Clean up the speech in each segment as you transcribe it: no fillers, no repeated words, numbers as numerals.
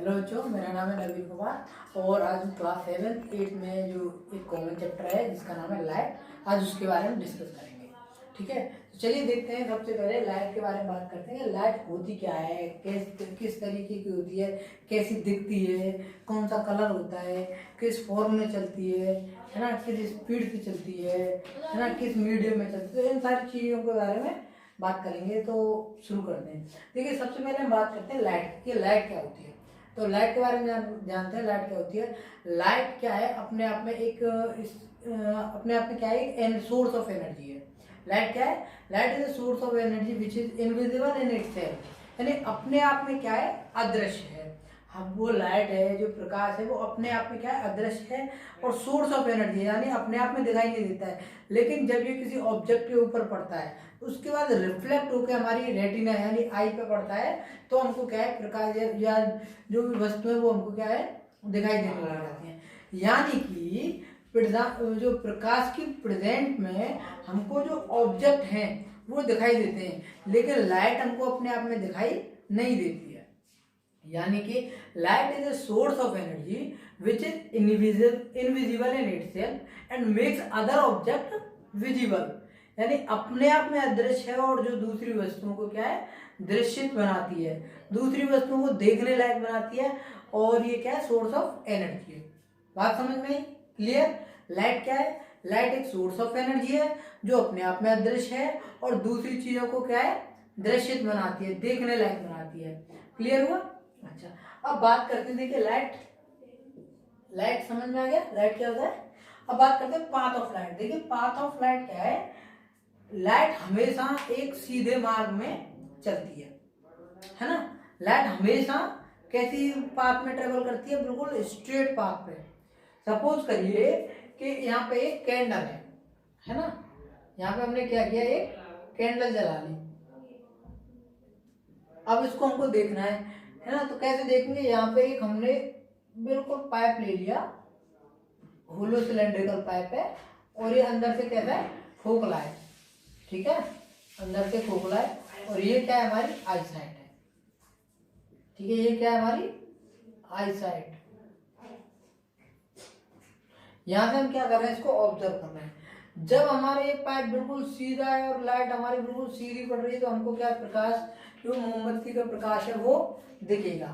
Hello बच्चों, मेरा नाम है नवीन कुमार और आज क्लास 7-8 में जो एक कॉमन चैप्टर है जिसका नाम है लाइट, आज उसके बारे में डिस्कस करेंगे। ठीक है, तो चलिए देखते हैं। सबसे पहले लाइट के बारे में बात करते हैं। लाइट होती क्या है, किस तरीके की होती है, कैसी दिखती है, कौन सा कलर होता है, किस फॉर्म में चलती है ना, किस स्पीड से चलती है ना, किस मीडियम में चलती है, तो इन सारी चीज़ों के बारे में बात करेंगे। तो शुरू करते हैं। देखिए, सबसे पहले हम बात करते हैं लाइट की। लाइट क्या होती है? तो लाइट के बारे में जानते हैं। लाइट क्या होती है? लाइट क्या है? अपने आप में अपने आप में क्या है? सोर्स ऑफ एनर्जी है। लाइट क्या है? Light is a source of energy which is invisible in itself. यानी अपने आप में क्या है? अदृश्य है। हम वो लाइट है, जो प्रकाश है, वो अपने आप में क्या है? अदृश्य है और सोर्स ऑफ एनर्जी है, यानी अपने आप में दिखाई नहीं देता है। लेकिन जब ये किसी ऑब्जेक्ट के ऊपर पड़ता है, उसके बाद रिफ्लेक्ट होकर हमारी रेटिना यानी आई पे पड़ता है, तो हमको क्या है? प्रकाश या जो भी वस्तु है वो हमको क्या है? दिखाई देने लग जाती है। यानी कि जो प्रकाश की प्रेजेंट में हमको जो ऑब्जेक्ट हैं वो दिखाई देते हैं, लेकिन लाइट हमको अपने आप में दिखाई नहीं देती है। यानी कि light is a source of energy which is invisible in itself and makes other object visible. यानी अपने आप में अदृश्य है और जो दूसरी वस्तुओं को क्या है? दृश्यित बनाती है, दूसरी वस्तुओं को देखने लायक बनाती है। और ये क्या है? सोर्स ऑफ एनर्जी है। बात समझ में आई? क्लियर? लाइट क्या है? लाइट एक सोर्स ऑफ एनर्जी है जो अपने आप में अदृश्य है और दूसरी चीजों को क्या है? दृश्यित बनाती है, देखने लायक बनाती है। क्लियर हुआ? अच्छा, अब बात करते हैं। देखिए, लाइट समझ में आ गया लाइट क्या होता है। अब बात करते हैं पाथ ऑफ लाइट। देखिए, पाथ ऑफ लाइट क्या है? लाइट हमेशा एक सीधे मार्ग में चलती है ना। लाइट हमेशा कैसी पाथ में ट्रेवल करती है? बिल्कुल स्ट्रेट पाथ पे। सपोज करिए कि यहाँ पे एक कैंडल है ना। यहाँ पे हमने क्या किया? एक कैंडल जला ली। अब इसको हमको देखना है ना। तो कैसे देखेंगे? यहाँ पे एक हमने बिल्कुल पाइप ले लिया, होलो सिलेंड्रिकल पाइप है, और ये अंदर से कैसा है? खोखला है। ठीक है, अंदर से खोखला है। और ये क्या है? हमारी आई साइट है। ठीक है, ये क्या है? हमारी आई साइट। यहां से हम क्या कर रहे हैं? इसको ऑब्जर्व कर रहे हैं। जब हमारे ये पाइप बिल्कुल सीधा है और लाइट हमारी बिल्कुल सीधी पड़ रही है, तो हमको क्या? प्रकाश, जो मोमबत्ती का प्रकाश है, वो दिखेगा।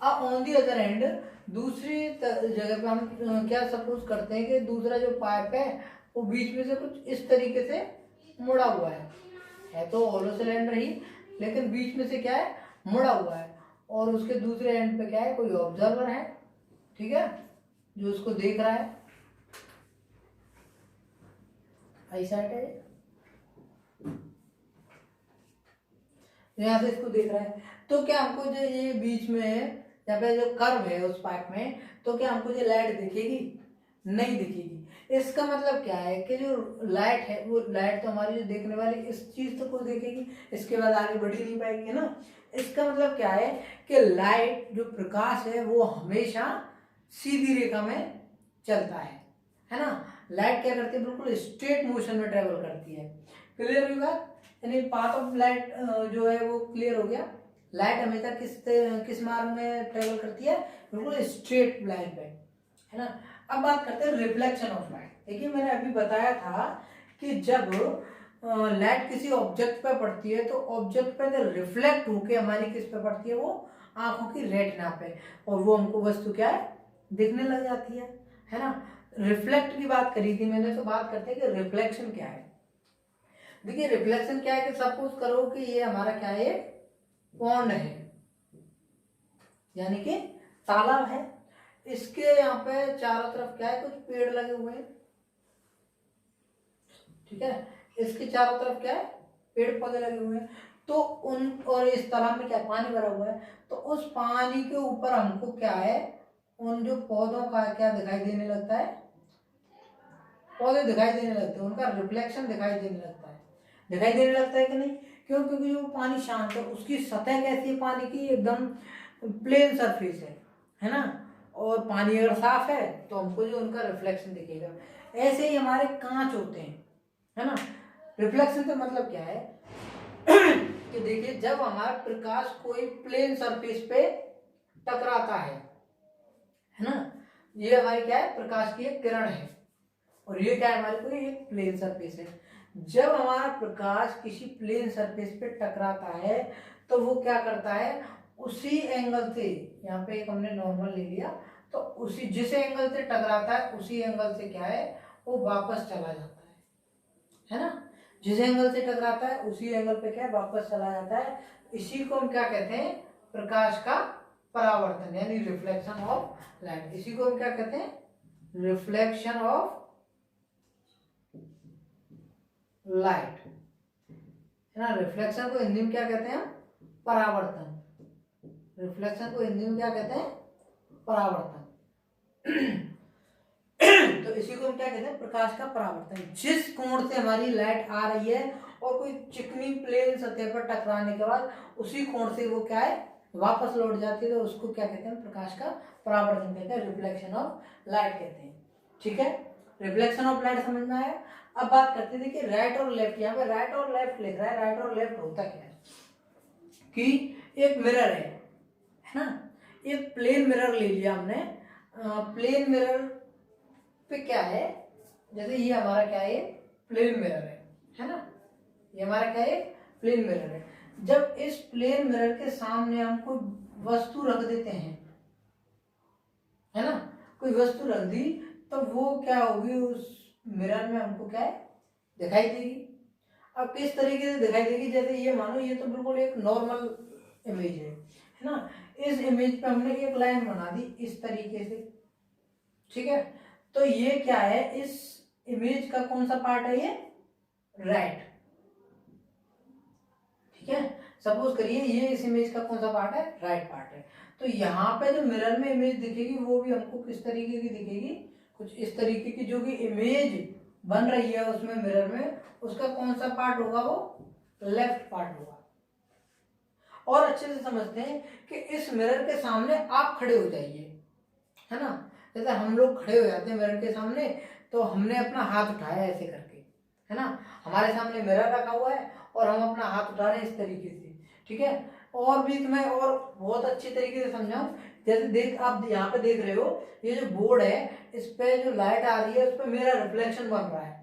अब ऑन दी अदर एंड दूसरी जगह पे हम क्या सपोज करते हैं कि दूसरा जो पाइप है वो बीच में से कुछ इस तरीके से मुड़ा हुआ है तो होलो सिलेंडर ही, लेकिन बीच में से क्या है? मुड़ा हुआ है। और उसके दूसरे एंड पे क्या है? कोई ऑब्जर्वर है, ठीक है, जो उसको देख रहा है। आई साइड है, यहाँ से इसको देख रहा है। तो क्या हमको जो ये बीच में है, यहाँ पे जो कर्व है उस पाइप में, तो क्या हमको जो लाइट दिखेगी? नहीं दिखेगी। इसका मतलब क्या है कि जो लाइट है, वो लाइट तो हमारी जो देखने वाली इस चीज तो को देखेगी, इसके बाद आगे बढ़ ही नहीं पाएगी, है ना। इसका मतलब क्या है कि लाइट, जो प्रकाश है, वो हमेशा सीधी रेखा में चलता है ना। लाइट क्या करती है? बिल्कुल स्ट्रेट मोशन में ट्रेवल करती है। क्लियर हुई बात? यानी पाथ ऑफ लाइट जो है वो क्लियर हो गया। लाइट हमेशा किस मार्ग में ट्रेवल करती है? बिल्कुल स्ट्रेट लाइन पे, है ना। अब बात करते हैं रिफ्लेक्शन ऑफ लाइट। देखिए, मैंने अभी बताया था कि जब लाइट किसी ऑब्जेक्ट पे पड़ती है तो ऑब्जेक्ट पे रिफ्लेक्ट होके हमारी किस पे पड़ती है? वो आंखों की रेटिना पे, और वो हमको वस्तु क्या है? दिखने लग जाती है ना। रिफ्लेक्ट की बात करी थी मैंने, तो बात करते हैं कि रिफ्लेक्शन क्या है। देखिए, रिफ्लेक्शन क्या है कि सपोज करो कि ये हमारा क्या है? पॉन्ड है, यानी कि तालाब है। इसके यहाँ पे चारों तरफ क्या है? कुछ पेड़ लगे हुए हैं, ठीक है। इसके चारों तरफ क्या है? पेड़ पौधे लगे हुए हैं। तो और इस तालाब में क्या? पानी भरा हुआ है। तो उस पानी के ऊपर हमको क्या है? उन जो पौधों का क्या दिखाई देने लगता है? पौधे दिखाई देने लगते हैं, उनका रिफ्लेक्शन दिखाई देने लगता है। दिखाई देने लगता है कि नहीं? क्यों? क्योंकि जो पानी शांत है, उसकी सतह कैसी है? पानी की एकदम प्लेन सरफेस है ना। और पानी अगर साफ है तो हमको जो उनका रिफ्लेक्शन दिखेगा। ऐसे ही हमारे कांच होते हैं, है ना। रिफ्लेक्शन का मतलब क्या है कि देखिए, जब हमारा प्रकाश कोई प्लेन सरफेस पे टकराता है ना। ये हमारी क्या है, प्रकाश की एक किरण है, और ये क्या है हमारे को, एक प्लेन सरफेस है। जब हमारा प्रकाश किसी प्लेन सरफेस पे टकराता है तो वो क्या करता है, उसी एंगल से, यहाँ पे एक हमने नॉर्मल ले लिया, तो उसी जिस एंगल से टकराता है उसी एंगल से क्या है, वो वापस चला जाता है ना। जिस एंगल से टकराता है उसी एंगल पे क्या है, वापस चला जाता है। इसी को हम क्या कहते हैं, प्रकाश का परावर्तन, यानी रिफ्लेक्शन ऑफ लाइट। इसी को हम क्या कहते हैं, रिफ्लेक्शन ऑफ लाइट, है ना। रिफ्लेक्शन को हिंदी में क्या कहते हैं, परावर्तन। रिफ्लेक्शन को हिंदी में क्या कहते हैं, परावर्तन। तो इसी को हम क्या कहते हैं, प्रकाश का परावर्तन। जिस कोण से हमारी लाइट आ रही है और कोई चिकनी प्लेन सतह पर टकराने के बाद उसी कोण से वो क्या है, वापस लौट जाती है, तो उसको क्या कहते हैं, प्रकाश का परावर्तन कहते हैं, रिफ्लेक्शन ऑफ लाइट कहते हैं। ठीक है, रिफ्लेक्शन ऑफ लाइट समझ में आया। अब बात करते हैं, देखिए राइट और लेफ्ट, यहाँ पे राइट और लेफ्ट लिख रहा है। राइट और लेफ्ट होता क्या है कि एक मिरर है ना, एक प्लेन मिरर ले लिया हमने। प्लेन मिरर पे क्या है, जैसे ये हमारा क्या है, प्लेन मिरर है ना, ये हमारा क्या है, प्लेन मिरर है। जब इस प्लेन मिरर के सामने हम कोई वस्तु रख देते हैं, है ना, कोई वस्तु रख दी, तो वो क्या होगी, उस मिरर में हमको क्या है, दिखाई देगी। अब किस तरीके से दिखाई देगी, जैसे ये मानो ये तो बिल्कुल एक नॉर्मल इमेज है ना। इस इमेज पे हमने एक लाइन बना दी इस तरीके से, ठीक है। तो ये क्या है, इस इमेज का कौन सा पार्ट है, ये राइट, ठीक है। सपोज करिए ये इस इमेज का कौन सा पार्ट है, राइट पार्ट है। तो यहाँ पे जो मिरर में इमेज दिखेगी वो भी हमको किस तरीके की दिखेगी, कुछ इस तरीके की। जो भी इमेज बन रही है उसमें मिरर में, उसका कौन सा पार्ट होगा, वो लेफ्ट पार्ट होगा। और अच्छे से समझते हैं कि इस मिरर के सामने आप खड़े हो जाइए, है ना। जैसे हम लोग खड़े हो जाते हैं मिरर के सामने, तो हमने अपना हाथ उठाया ऐसे करके, है ना, हमारे सामने मिरर रखा हुआ है और हम अपना हाथ उठा रहे हैं इस तरीके से, ठीक है। और भी तुम्हें और बहुत अच्छी तरीके से समझाऊं, जैसे देख, आप यहाँ पे देख रहे हो, ये जो बोर्ड है इस पे जो लाइट आ रही है उस पर मेरा रिफ्लेक्शन बन रहा है।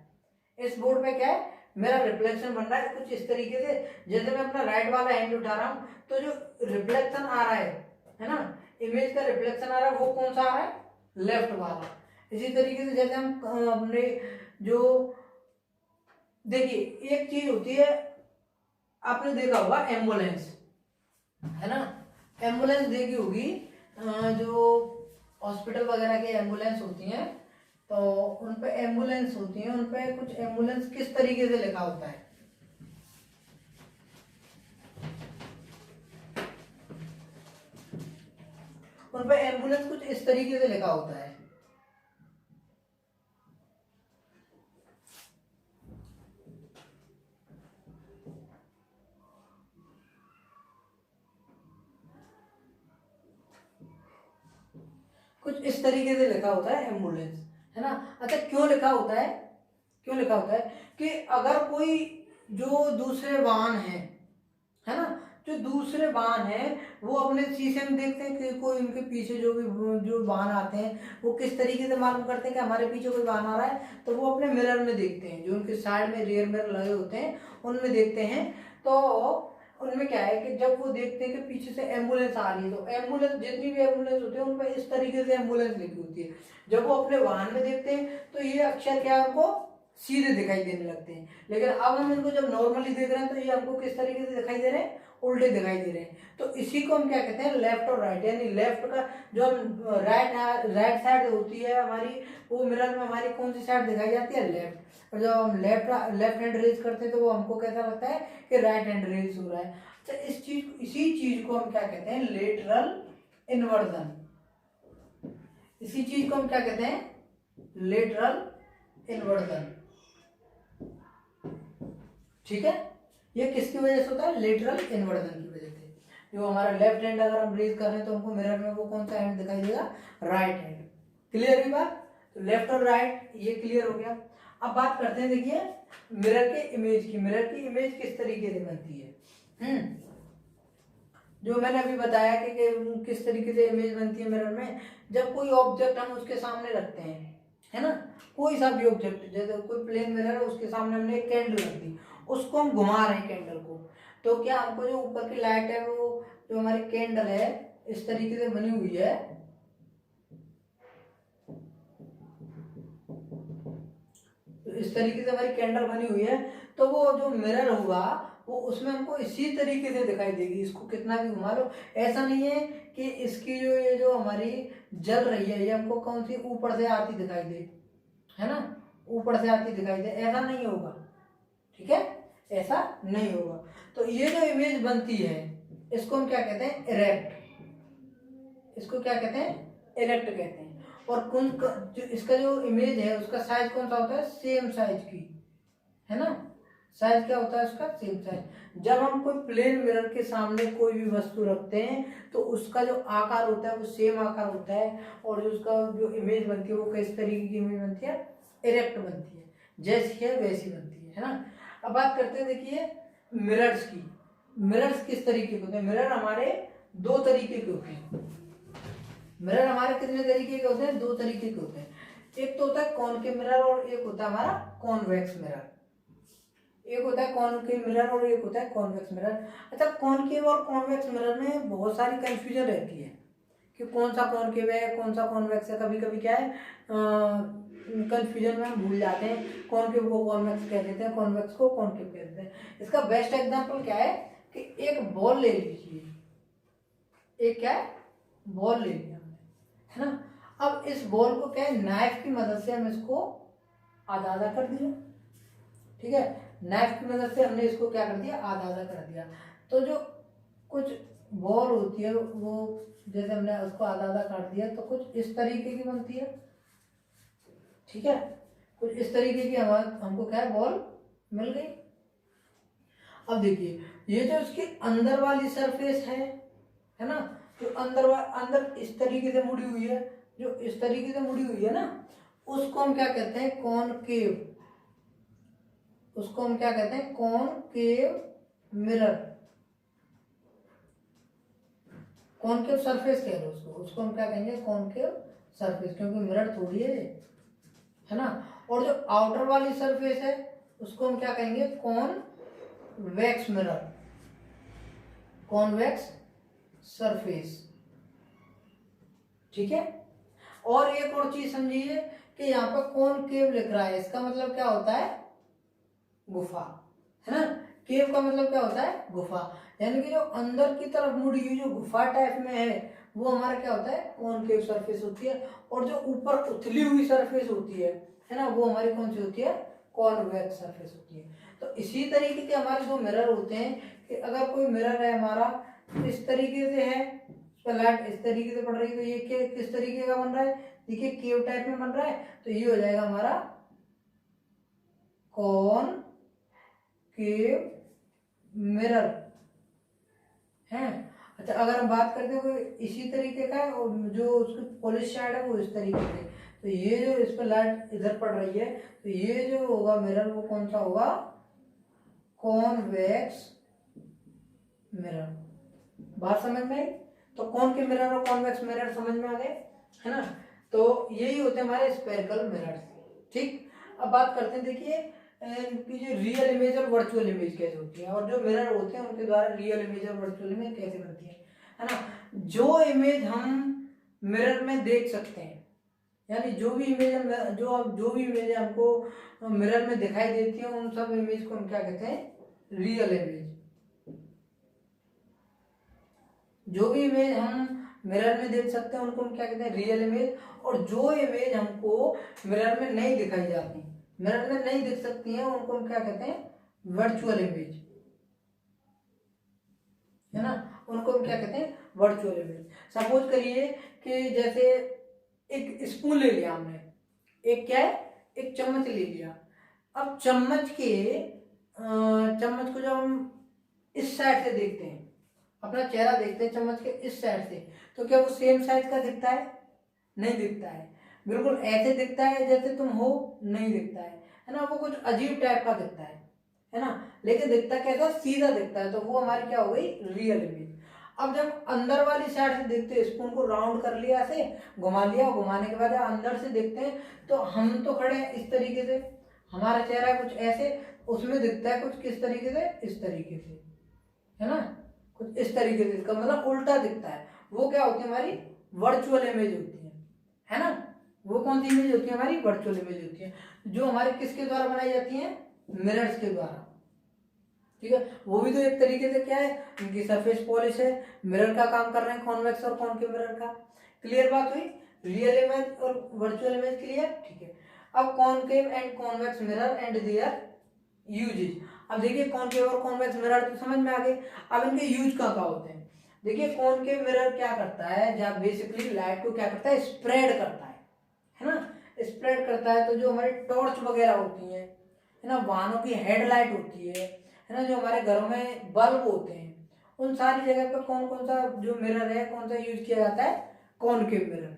इस बोर्ड पे क्या है, मेरा रिफ्लेक्शन बन रहा है कुछ इस तरीके से। जैसे मैं अपना राइट वाला हैंड उठा रहा हूँ तो जो रिफ्लेक्शन आ रहा है ना, इमेज का रिफ्लेक्शन आ रहा है, वो कौन सा आ रहा है, लेफ्ट वाला। इसी तरीके से जैसे हम हमने जो, देखिए एक चीज होती है, आपने देखा होगा एम्बुलेंस, है ना, एम्बुलेंस देखी होगी, जो हॉस्पिटल वगैरह की एम्बुलेंस होती हैं, तो उन पे एम्बुलेंस होती है, उन पे कुछ एम्बुलेंस किस तरीके से लिखा होता है, उन पे एम्बुलेंस कुछ इस तरीके से लिखा होता है। कुछ इस तरीके से लिखा होता है एम्बुलेंस, है ना। अच्छा क्यों लिखा होता है, क्यों लिखा होता है कि अगर कोई जो दूसरे वाहन है ना, जो दूसरे वाहन है वो अपने शीशे में देखते हैं कि कोई उनके पीछे जो भी जो वाहन आते हैं, वो किस तरीके से मालूम करते हैं कि हमारे पीछे कोई वाहन आ रहा है, तो वो अपने मिरर में देखते हैं, जो उनके साइड में रियर मिरर लगे होते हैं उनमें देखते हैं। तो उनमें क्या है कि जब वो देखते हैं कि पीछे से एम्बुलेंस आ रही है, तो एम्बुलेंस, जितनी भी एम्बुलेंस होती है उन पर इस तरीके से एम्बुलेंस लिखी होती है। जब वो अपने वाहन में देखते हैं तो ये अक्षर क्या है, उनको सीधे दिखाई देने लगते हैं। लेकिन अब हम इनको जब नॉर्मली देख रहे हैं तो ये हमको किस तरीके से दिखाई दे रहे हैं, उल्टे दिखाई दे रहे हैं। तो इसी को हम क्या कहते हैं, लेफ्ट और राइट। यानी लेफ्ट का जो हम राइट साइड होती है हमारी, वो मिरर में हमारी कौन सी साइड दिखाई जाती है, लेफ्ट। और जब हम लेफ्ट हैंड रेज करते हैं तो वो हमको कैसा लगता है कि राइट हैंड रेज हो रहा है। अच्छा इसी चीज को हम क्या कहते हैं, लेटरल इन्वर्जन। इसी चीज को हम क्या कहते हैं, लेटरल इन्वर्जन, ठीक है। ये किसकी वजह से होता है, लेटरल इन्वर्जन की वजह से। जो हमारा लेफ्ट हैंड अगर हम रेज कर रहे हैं तो हमको मिरर में वो कौन सा हैंड दिखाई देगा, राइट हैंड। क्लियर हुई बात, तो लेफ्ट और राइट ये क्लियर हो गया। अब बात करते हैं, देखिए मिरर के इमेज की। मिरर की इमेज किस तरीके से बनती है, जो मैंने अभी बताया कि किस तरीके से इमेज बनती है मिरर में, जब कोई ऑब्जेक्ट हम उसके सामने रखते हैं, है ना, कोई सा भी ऑब्जेक्ट, जैसे कोई प्लेन मिरर है उसके सामने हमने एक कैंडल रख दी, उसको हम घुमा रहे हैं कैंडल को, तो क्या हमको जो ऊपर की लाइट है वो जो हमारी कैंडल है इस तरीके से बनी हुई है, तो इस तरीके से हमारी कैंडल बनी हुई है, तो वो जो मिरर होगा वो उसमें हमको इसी तरीके से दिखाई देगी, इसको कितना भी घुमा लो। ऐसा नहीं है कि इसकी जो ये जो हमारी जल रही है ये हमको कौन सी ऊपर से आती दिखाई दे, है ना, ऊपर से आती दिखाई दे, ऐसा नहीं होगा, ठीक है, ऐसा नहीं होगा। तो ये जो इमेज बनती है इसको हम क्या कहते हैं, इरेक्ट, इसको क्या कहते हैं, इरेक्ट कहते हैं। और कौन जो इसका जो इमेज है उसका साइज कौन सा होता है, सेम साइज की, है ना, साइज क्या होता है उसका, सेम साइज। जब हम कोई प्लेन मिरर के सामने कोई भी वस्तु रखते हैं तो उसका जो आकार होता है वो सेम आकार होता है, और जो उसका जो इमेज बनती है वो किस तरीके की इमेज बनती है, इरेक्ट बनती है, जैसी है वैसी बनती है ना। अब बात करते हैं देखिए मिरर्स की। मिरर्स किस तरीके के होते हैं, मिरर हमारे दो तरीके के होते हैं। मिरर हमारे कितने तरीके के होते हैं, दो तरीके के होते हैं। एक तो होता है कॉनकेव मिरर और एक होता है हमारा कॉन्वेक्स मिरर। एक होता है कॉनकेव मिरर और एक होता है कॉन्वेक्स मिरर। अच्छा, कॉनकेव और कॉन्वेक्स मिरर में बहुत सारी कंफ्यूजन रहती है कि कौन सा कॉनकेव है कौन सा कॉन्वेक्स है। कभी कभी क्या है कंफ्यूजन में हम भूल जाते हैं, कॉनकेव को कॉन्वेक्स कह देते हैं, कॉन्वेक्स को कॉनकेव कह देते हैं। इसका बेस्ट एग्जांपल क्या है कि एक बॉल ले लीजिए, एक क्या है, बॉल ले लिया हमने, है ना। अब इस बॉल को क्या है, नाइफ की मदद से हम इसको आधा आधा कर दिया, ठीक है, नाइफ की मदद से हमने इसको क्या कर दिया, आधा आधा कर दिया। तो जो कुछ बॉल होती है वो जैसे हमने उसको आधा आधा काट दिया तो कुछ इस तरीके की बनती है, ठीक है, कुछ इस तरीके की हमको क्या है, बॉल मिल गई। अब देखिए ये जो इसकी अंदर वाली सरफेस है ना, जो अंदर इस तरीके से मुड़ी हुई है, जो इस तरीके से मुड़ी हुई है ना, उसको हम क्या कहते हैं, कॉनकेव, उसको हम क्या कहते हैं, कॉनकेव मिरर, कॉनकेव सरफेस कह लो उसको, उसको हम क्या कहेंगे, कॉनकेव सरफेस, क्योंकि मिरर थोड़ी है ना। और जो आउटर वाली सरफेस है उसको हम क्या कहेंगे, कॉनवेक्स मिरर, कॉन्वेक्स सरफेस, ठीक है। और एक और चीज समझिए कि यहाँ पर कॉनकेव लिख रहा है, इसका मतलब क्या होता है, गुफा, है ना। केव का मतलब क्या होता है, गुफा, यानी कि जो अंदर की तरफ मुड़ी हुई जो गुफा टाइप में है वो हमारा क्या होता है, कॉनकेव सरफेस होती है। और जो ऊपर उथली हुई सरफेस होती है ना, वो हमारी कौन सी होती है, कॉन्वेक्स सरफेस होती है। तो इसी तरीके के हमारे जो मिरर होते हैं कि अगर कोई मिरर है हमारा इस तरीके से है, उस पर लाइट इस तरीके से पड़ रही है, तो ये किस तरीके का बन रहा है, देखिए केव टाइप में बन रहा है, तो ये हो जाएगा हमारा कॉनकेव मिरर है। अच्छा, अगर हम बात करते हैं इसी तरीके का है और जो उसकी पॉलिश साइड है वो इस तरीके से, तो ये जो इस पर लाइट इधर पड़ रही है तो ये जो होगा मिरर वो कौन सा होगा, कॉन्वेक्स मिरर। बात समझ में आई, तो कौन के मिरर और कॉन्वेक्स मिरर समझ में आ गए, है ना। तो यही होते हैं हमारे स्फेरिकल मिरर्स, ठीक। अब बात करते हैं देखिए कि जो रियल इमेज और वर्चुअल इमेज कैसे होती है, और जो मिरर होते हैं उनके द्वारा रियल इमेज और वर्चुअल इमेज कैसे बनती है ना। जो इमेज हम मिरर में देख सकते हैं, यानी जो भी इमेज जो भी इमेज हमको मिरर में दिखाई देती है उन सब इमेज को हम क्या कहते हैं, रियल इमेज। जो भी इमेज हम मिरर में देख सकते हैं उनको हम क्या कहते हैं, रियल इमेज। और जो इमेज हमको मिरर में नहीं दिखाई जाती, मिरर में नहीं दिख सकती हैं, उनको हम क्या कहते हैं, वर्चुअल इमेज, है ना, उनको हम क्या कहते हैं, वर्चुअल इमेज। सपोज करिए कि जैसे एक स्पून ले लिया हमने, एक क्या है, एक चम्मच ले लिया। अब चम्मच को जब हम इस साइड से देखते हैं, अपना चेहरा देखते हैं चम्मच के इस साइड से, तो क्या वो सेम साइज का दिखता है, नहीं दिखता है। बिल्कुल ऐसे दिखता है जैसे तुम हो, नहीं दिखता है ना, वो कुछ अजीब टाइप का दिखता है ना। लेकिन दिखता कैसा, सीधा दिखता है, तो वो हमारी क्या हो गई, रियल इमेज। अब जब अंदर वाली साइड से देखते हैं, स्पून को राउंड कर लिया, ऐसे घुमा लिया, घुमाने के बाद अंदर से देखते हैं तो हम तो खड़े हैं इस तरीके से, हमारा चेहरा कुछ ऐसे, उसमें दिखता है कुछ किस तरीके से, इस तरीके से, है ना, कुछ इस तरीके से, इसका मतलब उल्टा दिखता है। वो क्या होती है, हमारी वर्चुअल इमेज होती है ना। वो कौन सी इमेज होती है, हमारी वर्चुअल इमेज होती है, जो हमारे किसके द्वारा बनाई जाती है, मिरर्स के द्वारा, ठीक है। वो भी तो एक तरीके से क्या है, इनकी सरफेस पॉलिश है, मिरर का काम कर रहे हैं, कॉन्वेक्स और कॉनकेव मिरर का। क्लियर बात हुई, रियल इमेज और वर्चुअल इमेज क्लियर, ठीक है। अब concave and convex mirror and their uses. अब देखिए कॉनकेव और कॉन्वेक्स मिरर तो समझ में आ गए, अब इनके यूज कहाँ होते हैं। देखिए कॉनकेव मिरर क्या करता है, जब बेसिकली लाइट को क्या करता है, स्प्रेड करता है ना, स्प्रेड करता है। तो जो हमारी टॉर्च वगैरह होती है ना, वाहनों की हेडलाइट होती है ना, जो हमारे घरों में बल्ब होते हैं, उन सारी जगह पे कौन कौन सा जो मिरर है, कौन सा यूज किया जाता है, कॉनकेव मिरर,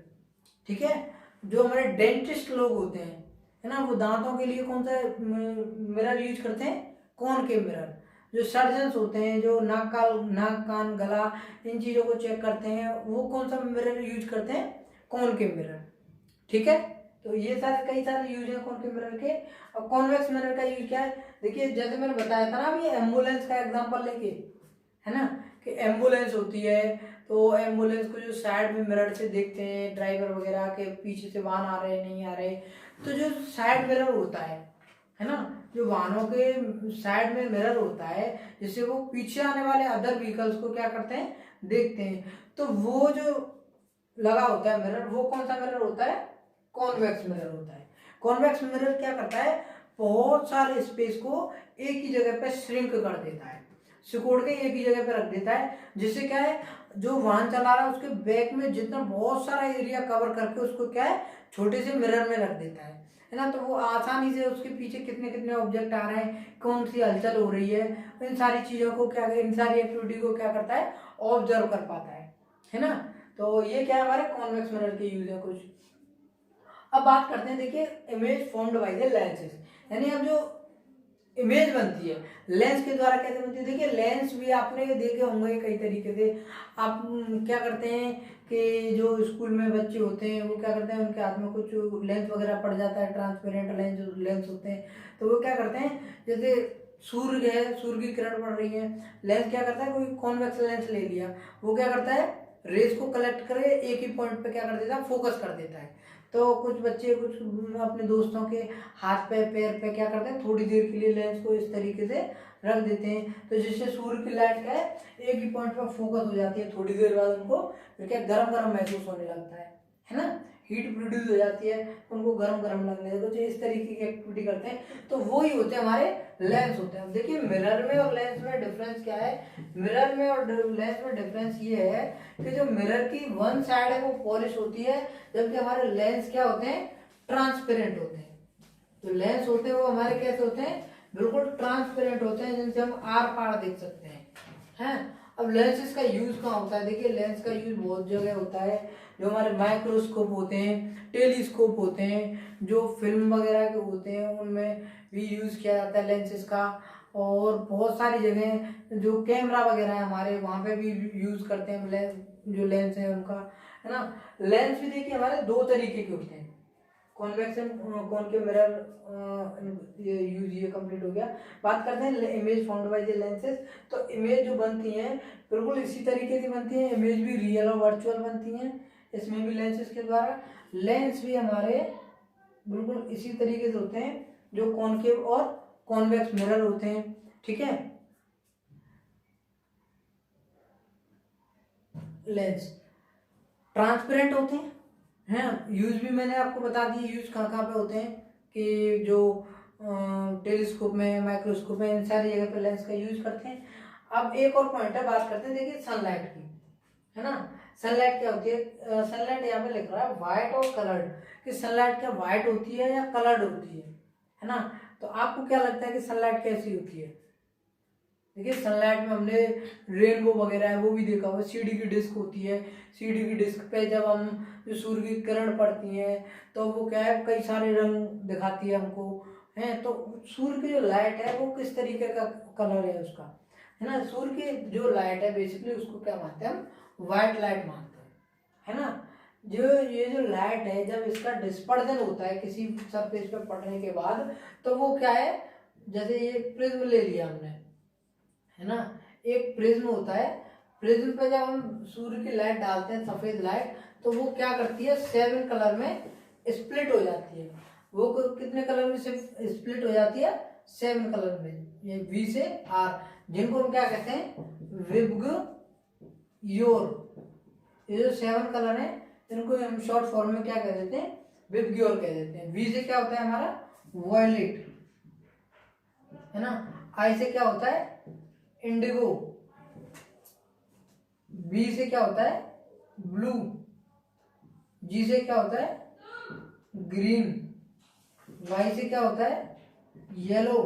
ठीक है। जो हमारे डेंटिस्ट लोग होते हैं, है ना, वो दांतों के लिए कौन सा मिरर यूज करते हैं, कॉनकेव मिरर। जो सर्जन्स होते हैं, जो नाक कान गला इन चीज़ों को चेक करते हैं, वो कौन सा मिरर यूज करते हैं, कॉनकेव मिरर, ठीक है। तो ये सारे कई सारे यूज हैं कॉनकेव मिरर के। और कॉन्वेक्स मिरर का यूज क्या है, देखिए जैसे मैंने बताया था ना अभी एम्बुलेंस का एग्जांपल लेके, है ना, कि एम्बुलेंस होती है, तो एम्बुलेंस को जो साइड में मिरर से देखते हैं ड्राइवर वगैरह के, पीछे से वाहन आ रहे नहीं आ रहे, तो जो साइड मिरर होता है ना, जो वाहनों के साइड में मिरर होता है, जिससे वो पीछे आने वाले अदर व्हीकल्स को क्या करते हैं, देखते हैं। तो वो जो लगा होता है मिरर, वो कौन सा मिरर होता है, कॉन्वेक्स मिरर होता है। कॉन्वेक्स मिरर क्या करता है, बहुत सारे स्पेस को एक ही जगह पे श्रिंक कर देता है, सिकोड़ के एक ही जगह पे रख देता है, जिससे क्या है, जो वाहन चला रहा है उसके बैक में जितना बहुत सारा एरिया कवर करके उसको क्या है, छोटे से मिरर में रख देता है ना। तो वो आसानी से उसके पीछे कितने कितने ऑब्जेक्ट आ रहे हैं, कौन सी हलचल हो रही है, इन सारी चीज़ों को क्या, इन सारी एक्टिविटी को क्या करता है, ऑब्जर्व कर पाता है ना। तो ये क्या है, हमारे कॉन्वेक्स मिरर के यूज है कुछ। अब बात करते हैं, देखिए image formed by the lenses, यानी अब जो इमेज बनती है लेंस के द्वारा कैसे बनती है। देखिए लेंस भी आपने देखे होंगे कई तरीके से। आप क्या करते हैं कि जो स्कूल में बच्चे होते हैं वो क्या करते हैं, उनके हाथ में कुछ लेंस वगैरह पड़ जाता है, ट्रांसपेरेंट लेंस होते हैं, तो वो क्या करते हैं, जैसे सूर्य है, सूर्य की किरण पड़ रही है, लेंस क्या करता है, कोई कॉन्वेक्स लेंस ले लिया, वो क्या करता है, रेस को कलेक्ट करे एक ही पॉइंट पे क्या कर देता है, फोकस कर देता है। तो कुछ बच्चे कुछ अपने दोस्तों के हाथ पे पैर पे क्या करते हैं, थोड़ी देर के लिए लेंस को इस तरीके से रख देते हैं, तो जिससे सूर्य की लाइट क्या है, एक ही पॉइंट पर फोकस हो जाती है। थोड़ी देर बाद उनको फिर क्या गरम गरम महसूस होने लगता है ना, हीट प्रोड्यूस हो जाती है, उनको गरम गरम लगने लगता है, तो इस तरीके की एक्टिविटी करते हैं, तो वो ही होते हैं हमारे लेंस होते हैं। देखिए मिरर में और लेंस में डिफरेंस क्या है, मिरर में और लेंस में डिफरेंस ये है कि जो मिरर की वन साइड है वो पॉलिश होती है, जबकि हमारे लेंस क्या होते हैं, ट्रांसपेरेंट होते हैं। जो लेंस होते हैं वो हमारे कैसे होते हैं, बिल्कुल ट्रांसपेरेंट होते हैं, जिनसे हम आर पार देख सकते हैं। अब लेंसेज का यूज कहाँ होता है, देखिए लेंस का यूज बहुत जगह होता है, जो हमारे माइक्रोस्कोप होते हैं, टेलीस्कोप होते हैं, जो फिल्म वगैरह के होते हैं उनमें भी यूज किया जाता है लेंसेज का। और बहुत सारी जगह जो कैमरा वगैरह है हमारे, वहाँ पे भी यूज करते हैं जो लेंस है उनका, है ना। लेंस भी देखिए हमारे दो तरीके के होते हैं, convex and concave mirror use ये कंप्लीट हो गया। बात करते हैं image found by the lenses. तो इमेज जो बनती हैं बिल्कुल इसी तरीके से बनती हैं, इमेज भी रियल और वर्चुअल बनती हैं, इसमें भी लेंसेज के द्वारा। लेंस भी हमारे बिल्कुल इसी तरीके से होते हैं, जो कॉनकेव और कॉन्वेक्स मिरर होते हैं, ठीक है। लेंस ट्रांसपेरेंट होते हैं, यूज भी मैंने आपको बता दी, यूज कहाँ कहाँ पे होते हैं, कि जो टेलीस्कोप में, माइक्रोस्कोप में, इन सारी जगह पे लेंस का यूज करते हैं। अब एक और पॉइंट है, बात करते हैं देखिए सनलाइट की, है ना। सनलाइट क्या होती है, सनलाइट यहाँ पे लिख रहा है व्हाइट और कलर्ड, कि सनलाइट क्या व्हाइट होती है या कलर्ड होती है ना। तो आपको क्या लगता है कि सनलाइट कैसी होती है। देखिए सनलाइट में हमने रेनबो वगैरह है वो भी देखा हुआ, सीडी की डिस्क होती है, सीडी की डिस्क पे जब हम जो सूर्य की किरण पड़ती है तो वो क्या है, कई सारे रंग दिखाती है हमको, है। तो सूर्य की जो लाइट है वो किस तरीके का कलर है उसका, है ना। सूर्य की जो लाइट है बेसिकली उसको क्या मानते हैं हम, व्हाइट लाइट मानते हैं, है ना। ये जो लाइट है जब इसका डिस्पर्जन होता है किसी सरफेस पे पड़ने के बाद, तो वो क्या है, जैसे ये प्रिज्म ले लिया हमने, है ना, एक प्रिज्म होता है, प्रिज्म पे जब हम सूर्य की लाइट डालते हैं सफेद लाइट, तो वो क्या करती है 7 कलर में स्प्लिट हो जाती है। वो कितने कलर में स्प्लिट हो जाती है, 7 कलर में, ये V से R, जिनको हम क्या कहते हैं, विबग्योर। ये जो 7 कलर है इनको हम शॉर्ट फॉर्म में क्या कह देते हैं, विबग्योर कह देते हैं। V से क्या होता है हमारा वॉयलेट, है ना। I से क्या होता है इंडिगो, B से क्या होता है ब्लू, G से क्या होता है ग्रीन, Y से क्या होता है येलो,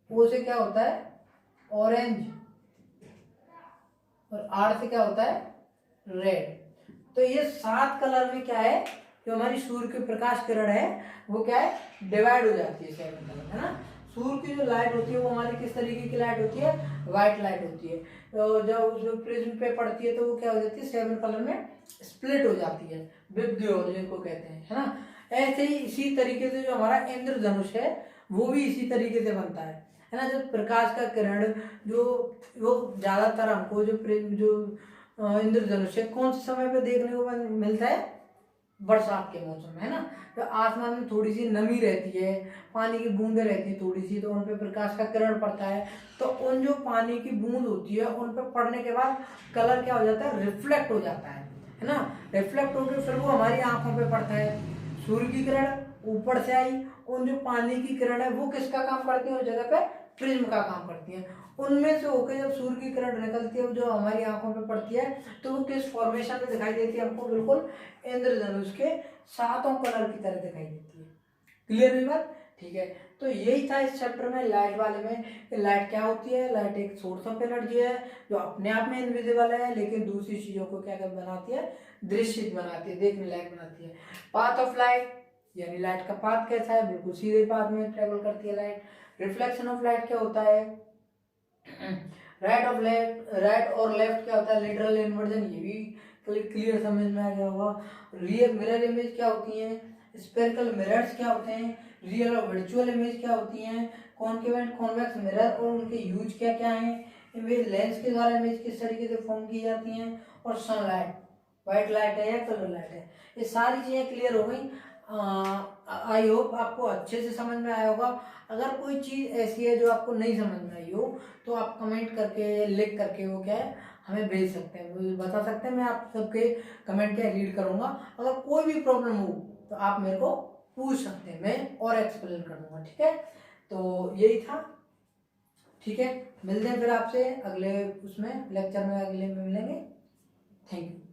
O से क्या होता है ऑरेंज, और R से क्या होता है रेड। तो ये 7 कलर में क्या है, जो हमारी सूर्य की प्रकाश किरण है वो क्या है डिवाइड हो जाती है 7 कलर, है ना। सूर्य की जो लाइट होती है वो हमारी किस तरीके की लाइट होती है, व्हाइट लाइट होती है। तो जब जो प्रिज्म पे पड़ती है तो वो क्या हो जाती है 7 कलर में स्प्लिट हो जाती है, विबग्योर जिनको कहते हैं, है ना। ऐसे ही इसी तरीके से जो हमारा इंद्रधनुष है वो भी इसी तरीके से बनता है ना। जब प्रकाश का किरण जो वो ज्यादातर हमको जो इंद्रधनुष है कौन से समय पे देखने को मिलता है, बरसात के मौसम में, है ना। तो आसमान में थोड़ी सी नमी रहती है, पानी की बूंदें रहती है थोड़ी सी, तो उन पे प्रकाश का किरण पड़ता है, तो उन जो पानी की बूंद होती है उन पे पड़ने के बाद कलर क्या हो जाता है, रिफ्लेक्ट हो जाता है ना। रिफ्लेक्ट होकर फिर वो हमारी आंखों पे पड़ता है। सूर्य की किरण ऊपर से आई, उन जो पानी की किरण है वो किसका काम करती है, उस जगह पे प्रिज्म का काम करती है। उनमें से होकर जब सूर्य की किरण निकलती है जो हमारी आंखों पे पड़ती है, तो वो किस फॉर्मेशन में दिखाई देती है हमको, बिल्कुल इंद्रधनुष के 7 कलर की तरह दिखाई देती है। क्लियर हुई बात, ठीक है। तो यही था इस चैप्टर में लाइट वाले में, लाइट क्या होती है। लाइट एक सोर्स ऑफ एनर्जी है जो अपने आप में इनविजिबल है, लेकिन दूसरी चीजों को क्या बनाती है, दृश्यित बनाती है, देखने लायक बनाती है। पाथ ऑफ लाइट, यानी लाइट का पाथ कैसा है, बिल्कुल सीधे पाथ में ट्रेवल करती है लाइट। रिफ्लेक्शन ऑफ लाइट क्या होता है, राइट और लेफ्ट क्या होता है, लेटरल इन्वर्जन, ये भी क्लियर समझ में आ गया होगा। रियल मिरर इमेज क्या होती है, स्फेरिकल मिरर्स क्या होते हैं, रियल और वर्चुअल इमेज क्या होती हैं, कॉन्केव एंड कॉन्वेक्स मिरर और उनके यूज क्या क्या हैं, इमेज लेंस के द्वारा इमेज किस तरीके से फॉर्म की जाती हैं, और सनलाइट व्हाइट लाइट है या कलर लाइट है, ये सारी चीजें क्लियर हो गई। आई होप आपको अच्छे से समझ में आया होगा। अगर कोई चीज ऐसी है जो आपको नहीं समझ में आई हो तो आप कमेंट करके लिख करके वो क्या है हमें भेज सकते हैं, मुझे बता सकते हैं, मैं आप सबके कमेंट क्या रीड करूंगा। अगर कोई भी प्रॉब्लम हो तो आप मेरे को पूछ सकते हैं, मैं और एक्सप्लेन कर दूंगा, ठीक है। तो यही था, ठीक है। मिलते हैं फिर आपसे अगले उसमें लेक्चर में, अगले में मिलेंगे। Thank you.